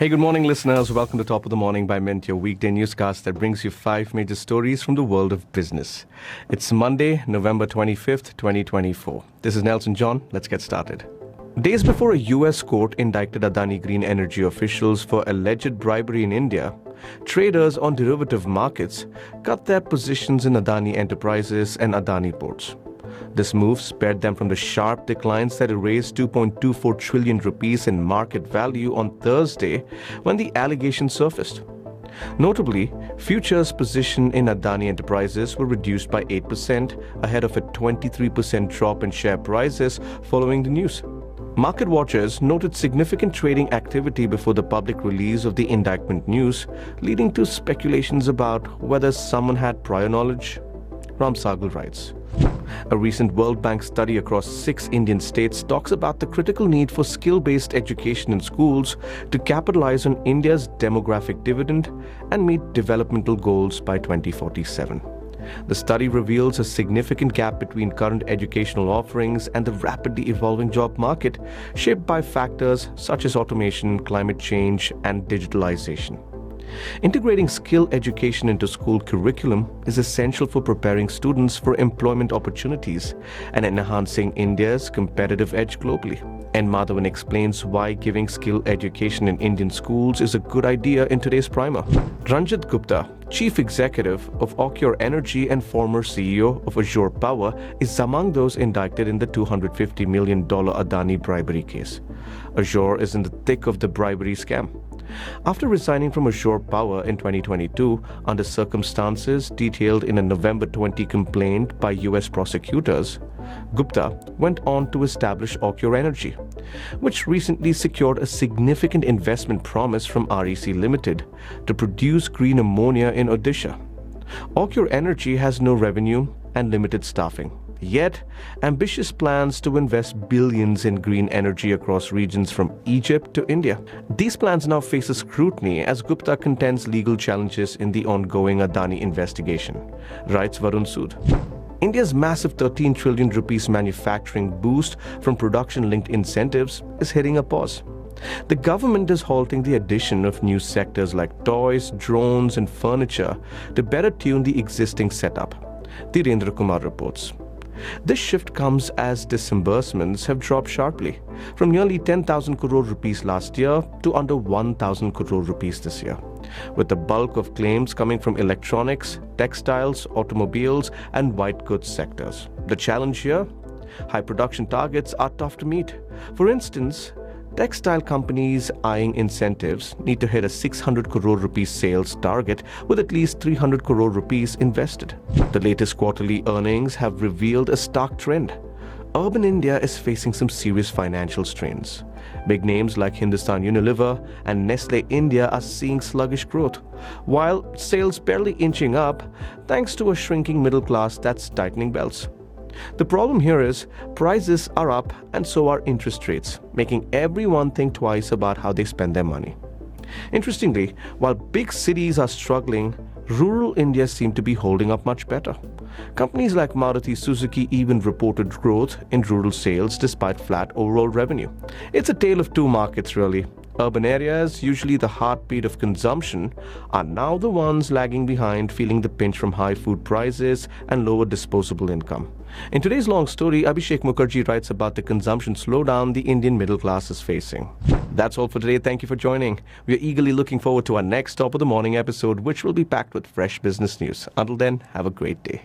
Hey, good morning, listeners. Welcome to Top of the Morning by Mint, your weekday newscast that brings you 5 major stories from the world of business. It's Monday, November 25th, 2024. This is Nelson John. Let's get started. Days before a U.S. court indicted Adani Green Energy officials for alleged bribery in India, traders on derivative markets cut their positions in Adani Enterprises and Adani Ports. This move spared them from the sharp declines that erased 2.24 trillion rupees in market value on Thursday when the allegation surfaced. Notably, futures position in Adani Enterprises were reduced by 8% ahead of a 23% drop in share prices following the news. Market watchers noted significant trading activity before the public release of the indictment news, leading to speculations about whether someone had prior knowledge. Ram Sagal writes, a recent World Bank study across 6 Indian states talks about the critical need for skill-based education in schools to capitalize on India's demographic dividend and meet developmental goals by 2047. The study reveals a significant gap between current educational offerings and the rapidly evolving job market, shaped by factors such as automation, climate change, and digitalization. Integrating skill education into school curriculum is essential for preparing students for employment opportunities and enhancing India's competitive edge globally. N. Madhavan explains why giving skill education in Indian schools is a good idea in today's primer. Ranjit Gupta, Chief Executive of Occur Energy and former CEO of Azure Power, is among those indicted in the $250 million Adani bribery case. Azure is in the thick of the bribery scam. After resigning from Azure Power in 2022 under circumstances detailed in a November 20 complaint by U.S. prosecutors, Gupta went on to establish Occur Energy, which recently secured a significant investment promise from REC Limited to produce green ammonia in Odisha. Occur Energy has no revenue and limited staffing. Yet, ambitious plans to invest billions in green energy across regions from Egypt to India. These plans now face a scrutiny as Gupta contends legal challenges in the ongoing Adani investigation, writes Varun Sood. India's massive 13 trillion rupees manufacturing boost from production-linked incentives is hitting a pause. The government is halting the addition of new sectors like toys, drones, and furniture to better tune the existing setup, Dhirendra Kumar reports. This shift comes as disbursements have dropped sharply, from nearly 10,000 crore rupees last year to under 1,000 crore rupees this year, with the bulk of claims coming from electronics, textiles, automobiles, and white goods sectors. The challenge here? High production targets are tough to meet. For instance, textile companies eyeing incentives need to hit a 600 crore rupees sales target with at least 300 crore rupees invested. The latest quarterly earnings have revealed a stark trend. Urban India is facing some serious financial strains. Big names like Hindustan Unilever and Nestle India are seeing sluggish growth, while sales barely inching up thanks to a shrinking middle class that's tightening belts. The problem here is prices are up and so are interest rates, making everyone think twice about how they spend their money. Interestingly, while big cities are struggling, rural India seems to be holding up much better. Companies like Maruti Suzuki even reported growth in rural sales despite flat overall revenue. It's a tale of two markets, really. Urban areas, usually the heartbeat of consumption, are now the ones lagging behind, feeling the pinch from high food prices and lower disposable income. In today's long story, Abhishek Mukherjee writes about the consumption slowdown the Indian middle class is facing. That's all for today. Thank you for joining. We are eagerly looking forward to our next Top of the Morning episode, which will be packed with fresh business news. Until then, have a great day.